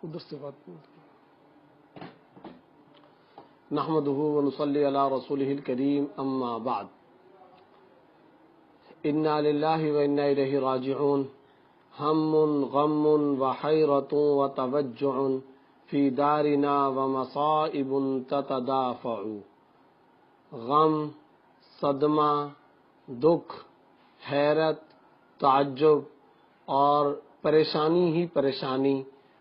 ادھر سے بات نحمده ونصلي على رسوله الكريم اما بعد انا لله وانا الیہ راجعون هم غم وحیرة وتوجع فی دارنا ومصائب تتدافع. غم، صدمہ، دکھ، حیرت، تعجب اور پریشانی ہی پریشانی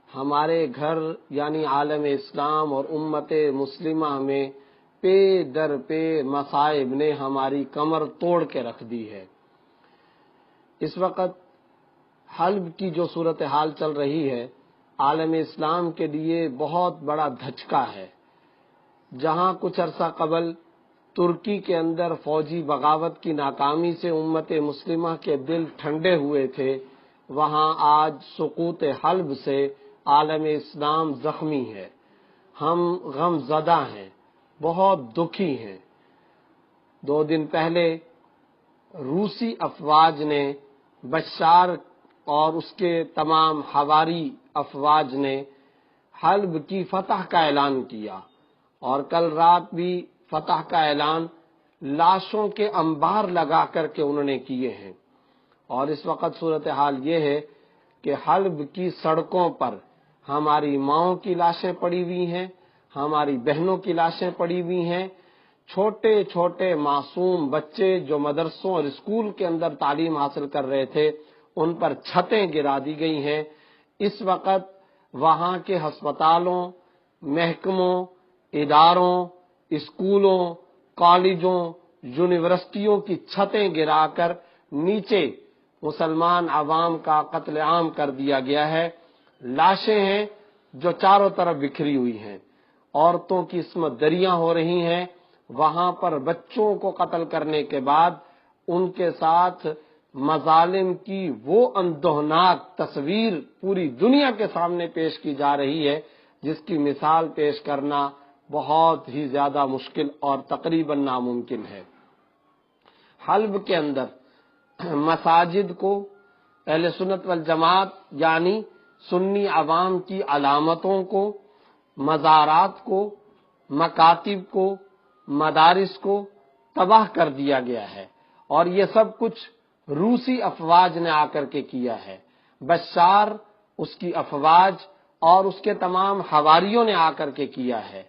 ہمارے گھر یعنی عالم اسلام اور امت مسلمہ میں پے در پے مصائب نے ہماری کمر توڑ کے رکھ دی ہے. اس وقت حلب کی جو صورتحال چل رہی ہے عالم اسلام کے لیے بہت بڑا دھچکا ہے. جہاں کچھ عرصہ قبل ترکی کے اندر فوجی بغاوت کی ناکامی سے امت مسلمہ کے دل ٹھنڈے ہوئے تھے، وہاں آج سقوط حلب سے عالم اسلام زخمی ہے. ہم غم زدہ ہیں، بہت دکھی ہیں. 2 دن پہلے روسی افواج نے، بشار اور اس کے تمام حواری افواج نے حلب کی فتح کا اعلان کیا، اور کل رات بھی فتح کا اعلان لاشوں کے انبار لگا کر کے انہوں نے کیے ہیں. اور اس وقت صورتحال یہ ہے کہ حلب کی سڑکوں پر ہماری ماؤں کی لاشیں پڑی ہوئی ہیں، ہماری بہنوں کی لاشیں پڑی ہوئی ہیں. چھوٹے چھوٹے معصوم بچے جو مدرسوں اور اسکول کے اندر تعلیم حاصل کر رہے تھے ان پر چھتیں گرا دی گئی ہیں. اس وقت وہاں کے ہسپتالوں، محکموں، اداروں، اسکولوں، کالجوں، یونیورسٹیوں کی چھتیں گرا کر نیچے مسلمان عوام کا قتل عام کر دیا گیا ہے. لاشیں ہیں جو چاروں طرف بکھری ہوئی ہیں، عورتوں کی عصمت دریاں ہو رہی ہیں. وہاں پر بچوں کو قتل کرنے کے بعد ان کے ساتھ مظالم کی وہ اندوہناک تصویر پوری دنیا کے سامنے پیش کی جا رہی ہے جس کی مثال پیش کرنا بہت ہی زیادہ مشکل اور تقریباً ناممکن ہے. حلب کے اندر مساجد کو اہل سنت والجماعت یعنی سنی عوام کی علامتوں کو، مزارات کو، مکاتب کو، مدارس کو تباہ کر دیا گیا ہے، اور یہ سب کچھ روسی افواج نے آ کر کے کیا ہے. بشار، اس کی افواج اور اس کے تمام حواریوں نے آ کر کے کیا ہے.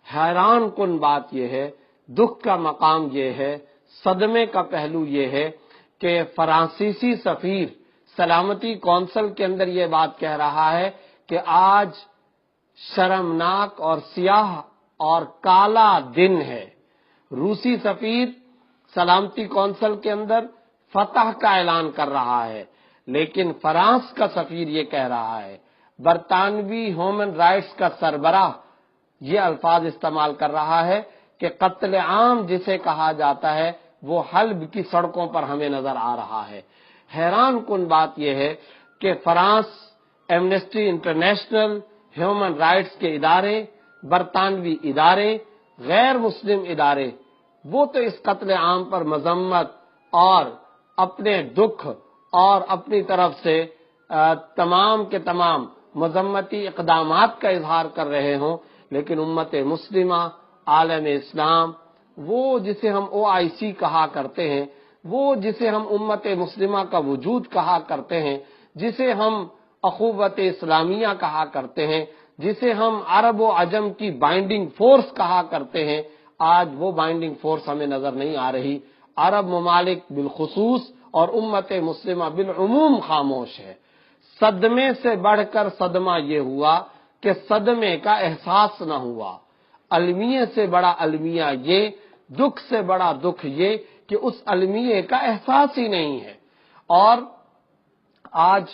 حیران کن بات یہ ہے، دکھ کا مقام یہ ہے، صدمے کا پہلو یہ ہے کہ فرانسیسی سفیر سلامتی کونسل کے اندر یہ بات کہہ رہا ہے کہ آج شرمناک اور سیاہ اور کالا دن ہے. روسی سفیر سلامتی کونسل کے اندر فتح کا اعلان کر رہا ہے، لیکن فرانس کا سفیر یہ کہہ رہا ہے، برطانوی ہیومن رائٹس کا سربراہ یہ الفاظ استعمال کر رہا ہے کہ قتل عام جسے کہا جاتا ہے وہ حلب کی سڑکوں پر ہمیں نظر آ رہا ہے. حیران کن بات یہ ہے کہ France, Amnesty international, human rights کے ادارے، برطانوی ادارے، غیر مسلم ادارے، وہ تو اس قتل عام پر مذمت اور اپنے دکھ اور اپنی طرف سے تمام کے تمام مذمتی اقدامات کا اظہار کر رہے ہوں، لیکن امت مسلمہ، عالم اسلام، وہ جسے ہم OIC کہا کرتے ہیں، وہ جسے ہم امت مسلمہ کا وجود کہا کرتے ہیں، جسے ہم اخوت اسلامیہ کہا کرتے ہیں، جسے ہم عرب و عجم کی بائنڈنگ فورس کہا کرتے ہیں، آج وہ بائنڈنگ فورس ہمیں نظر نہیں آ رہی. عرب ممالک بالخصوص اور امت مسلمہ بالعموم خاموش ہے. صدمے سے بڑھ کر صدمہ یہ ہوا کہ صدمے کا احساس نہ ہوا. المیہ سے بڑا المیہ یہ، دکھ سے بڑا دکھ یہ کہ اس المیہ کا احساس ہی نہیں ہے. اور آج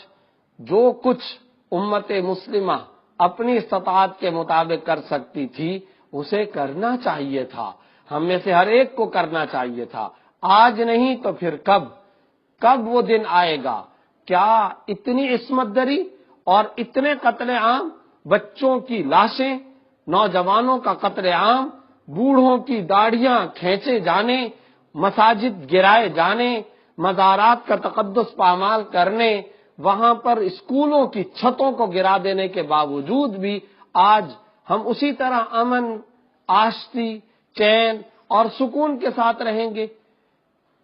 جو کچھ امت مسلمہ اپنی استطاعت کے مطابق کر سکتی تھی اسے کرنا چاہیے تھا، ہم میں سے ہر ایک کو کرنا چاہیے تھا. آج نہیں تو پھر کب وہ دن آئے گا؟ کیا اتنی عصمت دری اور اتنے قتل عام، بچوں کی لاشیں، نوجوانوں کا قتل عام، بوڑھوں کی داڑھیاں کھینچے جانے، مساجد گرائے جانے، مزارات کا تقدس پامال کرنے، وہاں پر اسکولوں کی چھتوں کو گرا دینے کے باوجود بھی آج ہم اسی طرح امن، آشتی، چین اور سکون کے ساتھ رہیں گے؟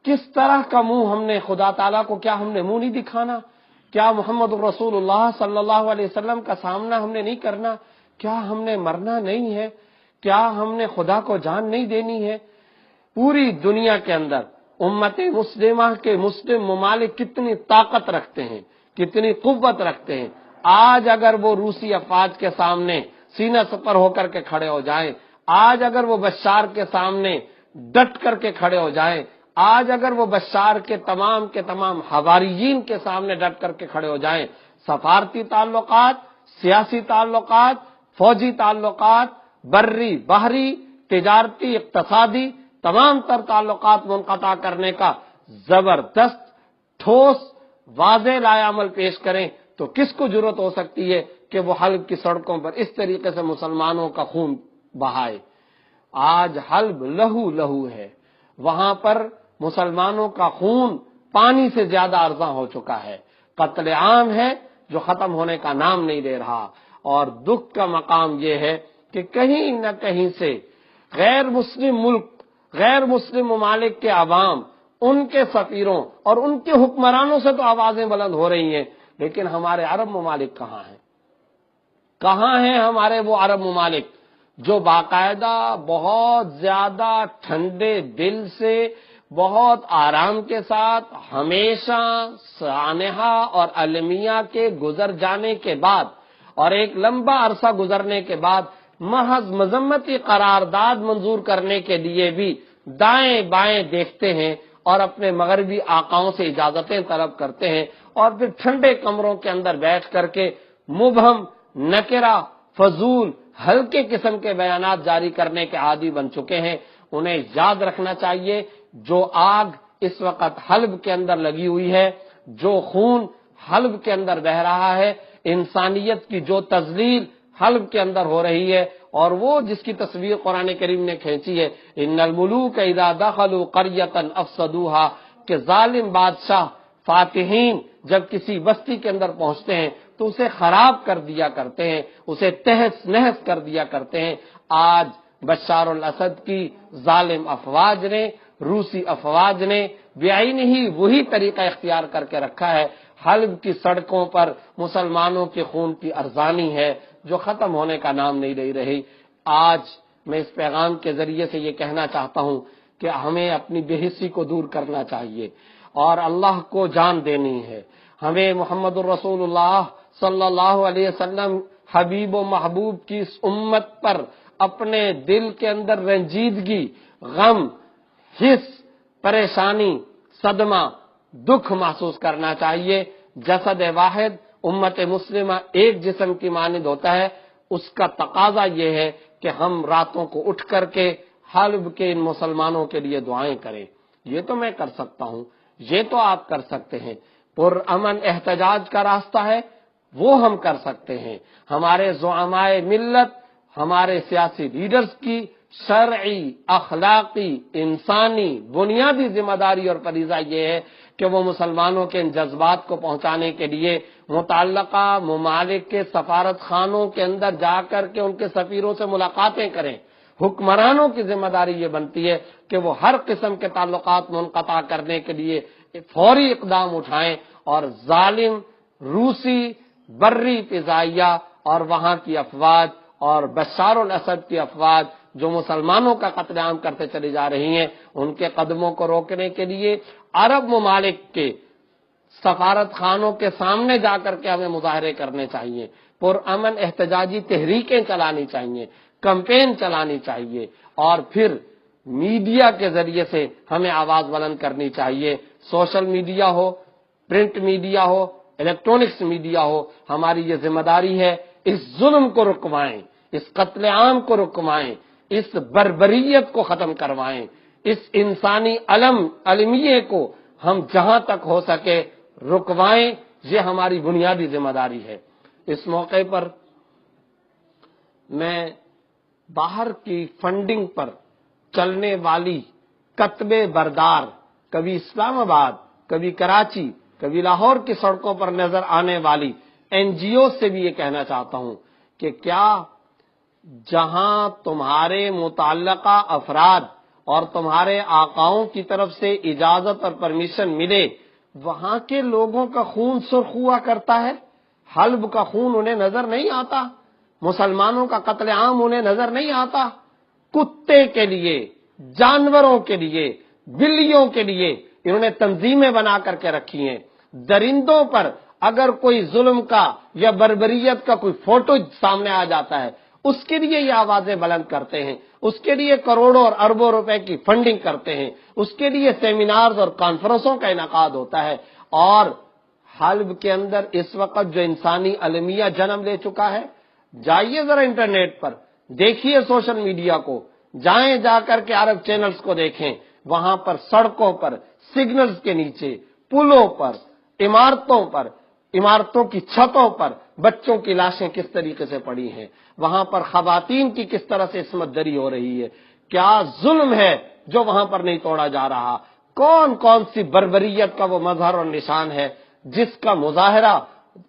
کس طرح کا منہ ہم نے خدا تعالیٰ کو، کیا ہم نے منہ نہیں دکھانا؟ کیا محمد رسول اللہ صلی اللہ علیہ وسلم کا سامنا ہم نے نہیں کرنا؟ کیا ہم نے مرنا نہیں ہے؟ کیا ہم نے خدا کو جان نہیں دینی ہے؟ پوری دنیا کے اندر امت مسلمہ کے مسلم ممالک کتنی طاقت رکھتے ہیں، کتنی قوت رکھتے ہیں۔ آج اگر وہ روسی افواج کے سامنے سینہ سپر ہو کر کے کھڑے ہو جائیں، آج اگر وہ بشار کے سامنے ڈٹ کر کے کھڑے ہو جائیں، آج اگر وہ بشار کے تمام حواریین کے سامنے ڈٹ کر کے کھڑے ہو جائیں، سفارتی تعلقات، سیاسی تعلقات، فوجی تعلقات، بری، بحری، تجارتی، اقتصادی، تمام تر تعلقات منقطع کرنے کا زبردست، ٹھوس، واضح لائحہ عمل پیش کریں تو کس کو جرأت ہو سکتی ہے کہ وہ حلب کی سڑکوں پر اس طریقے سے مسلمانوں کا خون بہائے؟ آج حلب لہو لہو ہے، وہاں پر مسلمانوں کا خون پانی سے زیادہ ارزاں ہو چکا ہے، قتل عام ہے جو ختم ہونے کا نام نہیں لے رہا۔ اور دکھ کا مقام یہ ہے کہ کہیں نہ کہیں سے غیر مسلم ملک، غیر مسلم ممالک کے عوام، ان کے سفیروں اور ان کے حکمرانوں سے تو آوازیں بلند ہو رہی ہیں، لیکن ہمارے عرب ممالک کہاں ہیں؟ کہاں ہیں ہمارے وہ عرب ممالک جو باقاعدہ بہت زیادہ ٹھنڈے دل سے، بہت آرام کے ساتھ، ہمیشہ سانحہ اور المیہ کے گزر جانے کے بعد اور ایک لمبا عرصہ گزرنے کے بعد محض مذمتی قرارداد منظور کرنے کے لیے بھی دائیں بائیں دیکھتے ہیں اور اپنے مغربی آقاؤں سے اجازتیں طلب کرتے ہیں، اور پھر ٹھنڈے کمروں کے اندر بیٹھ کر کے مبہم، نکرہ، فضول، ہلکے قسم کے بیانات جاری کرنے کے عادی بن چکے ہیں۔ انہیں یاد رکھنا چاہیے جو آگ اس وقت حلب کے اندر لگی ہوئی ہے، جو خون حلب کے اندر بہ رہا ہے، انسانیت کی جو تذلیل حلب کے اندر ہو رہی ہے، اور وہ جس کی تصویر قرآن کریم نے کھینچی ہے، ان الملوک اذا دخلوا قریۃ افسدوها، کہ ظالم بادشاہ، فاتحین جب کسی بستی کے اندر پہنچتے ہیں تو اسے خراب کر دیا کرتے ہیں، اسے تہس نہس کر دیا کرتے ہیں۔ آج بشار الاسد کی ظالم افواج نے، روسی افواج نے بعین ہی وہی طریقہ اختیار کر کے رکھا ہے۔ حلب کی سڑکوں پر مسلمانوں کے خون کی ارزانی ہے جو ختم ہونے کا نام نہیں لے رہی۔ آج میں اس پیغام کے ذریعے سے یہ کہنا چاہتا ہوں کہ ہمیں اپنی بے حسی کو دور کرنا چاہیے اور اللہ کو جان دینی ہے۔ ہمیں محمد الرسول اللہ صلی اللہ علیہ وسلم حبیب و محبوب کی اس امت پر اپنے دل کے اندر رنجیدگی، غم، حس، پریشانی، صدمہ، دکھ محسوس کرنا چاہیے۔ جسد واحد، امت مسلمہ ایک جسم کی مانند ہوتا ہے، اس کا تقاضا یہ ہے کہ ہم راتوں کو اٹھ کر کے حلب کے ان مسلمانوں کے لیے دعائیں کریں۔ یہ تو میں کر سکتا ہوں، یہ تو آپ کر سکتے ہیں۔ پرامن احتجاج کا راستہ ہے، وہ ہم کر سکتے ہیں۔ ہمارے زعمائے ملت، ہمارے سیاسی لیڈرز کی شرعی، اخلاقی، انسانی بنیادی ذمہ داری اور فریضہ یہ ہے کہ وہ مسلمانوں کے ان جذبات کو پہنچانے کے لیے متعلقہ ممالک کے سفارت خانوں کے اندر جا کر کے ان کے سفیروں سے ملاقاتیں کریں۔ حکمرانوں کی ذمہ داری یہ بنتی ہے کہ وہ ہر قسم کے تعلقات منقطع کرنے کے لیے فوری اقدام اٹھائیں، اور ظالم روسی بری فضائیہ اور وہاں کی افواج اور بشار الاسد کی افواج جو مسلمانوں کا قتل عام کرتے چلی جا رہی ہیں، ان کے قدموں کو روکنے کے لیے عرب ممالک کے سفارت خانوں کے سامنے جا کر کے ہمیں مظاہرے کرنے چاہیے، پرامن احتجاجی تحریکیں چلانی چاہیے، کمپین چلانی چاہیے، اور پھر میڈیا کے ذریعے سے ہمیں آواز بلند کرنی چاہیے۔ سوشل میڈیا ہو، پرنٹ میڈیا ہو، الیکٹرونکس میڈیا ہو، ہماری یہ ذمہ داری ہے اس ظلم کو رکوائیں، اس قتل عام کو رکوائیں، اس بربریت کو ختم کروائیں، اس انسانی المیے کو ہم جہاں تک ہو سکے رکوائیں۔ یہ ہماری بنیادی ذمہ داری ہے۔ اس موقع پر میں باہر کی فنڈنگ پر چلنے والی کتبے بردار، کبھی اسلام آباد، کبھی کراچی، کبھی لاہور کی سڑکوں پر نظر آنے والی NGO سے بھی یہ کہنا چاہتا ہوں کہ کیا جہاں تمہارے متعلقہ افراد اور تمہارے آقاؤں کی طرف سے اجازت اور پرمیشن ملے وہاں کے لوگوں کا خون سرخ ہوا کرتا ہے؟ حلب کا خون انہیں نظر نہیں آتا؟ مسلمانوں کا قتل عام انہیں نظر نہیں آتا؟ کتے کے لیے، جانوروں کے لیے، بلیوں کے لیے انہوں نے تنظیمیں بنا کر کے رکھی ہیں۔ درندوں پر اگر کوئی ظلم کا یا بربریت کا کوئی فوٹو سامنے آ جاتا ہے اس کے لیے یہ آوازیں بلند کرتے ہیں، اس کے لیے کروڑوں اور اربوں روپے کی فنڈنگ کرتے ہیں، اس کے لیے سیمینارز اور کانفرنسوں کا انعقاد ہوتا ہے۔ اور حلب کے اندر اس وقت جو انسانی المیہ جنم لے چکا ہے، جائیے ذرا انٹرنیٹ پر دیکھیے، سوشل میڈیا کو جائیں، جا کر کے عرب چینلز کو دیکھیں، وہاں پر سڑکوں پر، سگنلز کے نیچے، پلوں پر، عمارتوں کی چھتوں پر بچوں کی لاشیں کس طریقے سے پڑی ہیں، وہاں پر خواتین کی کس طرح سے عصمت دری ہو رہی ہے۔ کیا ظلم ہے جو وہاں پر نہیں توڑا جا رہا؟ کون کون سی بربریت کا وہ مظہر اور نشان ہے جس کا مظاہرہ،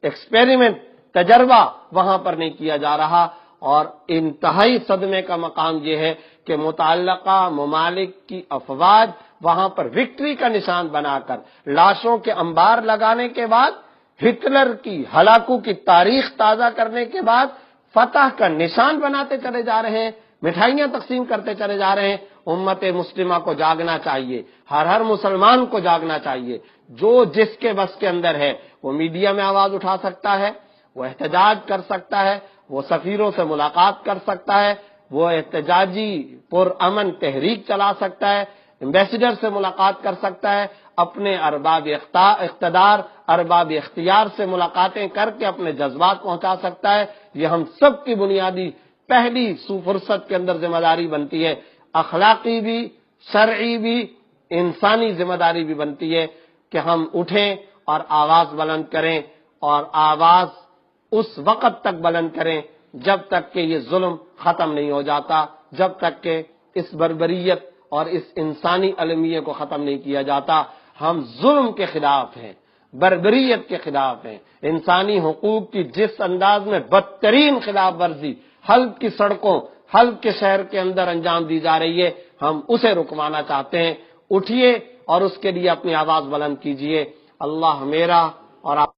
ایکسپیریمنٹ، تجربہ وہاں پر نہیں کیا جا رہا؟ اور انتہائی صدمے کا مقام یہ ہے کہ متعلقہ ممالک کی افواج وہاں پر وکٹری کا نشان بنا کر لاشوں کے انبار لگانے کے بعد، ہٹلر کی ہلاکوں کی تاریخ تازہ کرنے کے بعد فتح کا نشان بناتے چلے جا رہے ہیں، مٹھائیاں تقسیم کرتے چلے جا رہے ہیں۔ امت مسلمہ کو جاگنا چاہیے، ہر مسلمان کو جاگنا چاہیے۔ جو جس کے بس کے اندر ہے وہ میڈیا میں آواز اٹھا سکتا ہے، وہ احتجاج کر سکتا ہے، وہ سفیروں سے ملاقات کر سکتا ہے، وہ احتجاجی پرامن تحریک چلا سکتا ہے، ایمبیسڈر سے ملاقات کر سکتا ہے، اپنے ارباب اقتدار، ارباب اختیار سے ملاقاتیں کر کے اپنے جذبات پہنچا سکتا ہے۔ یہ ہم سب کی بنیادی پہلی فرصت کے اندر ذمہ داری بنتی ہے، اخلاقی بھی، شرعی بھی، انسانی ذمہ داری بھی بنتی ہے کہ ہم اٹھیں اور آواز بلند کریں، اور آواز اس وقت تک بلند کریں جب تک کہ یہ ظلم ختم نہیں ہو جاتا، جب تک کہ اس بربریت اور اس انسانی المیہ کو ختم نہیں کیا جاتا۔ ہم ظلم کے خلاف ہیں، بربریت کے خلاف ہیں، انسانی حقوق کی جس انداز میں بدترین خلاف ورزی حلب کی سڑکوں، حلب کے شہر کے اندر انجام دی جا رہی ہے، ہم اسے رکوانا چاہتے ہیں۔ اٹھیے اور اس کے لیے اپنی آواز بلند کیجیے۔ اللہ میرا اور آپ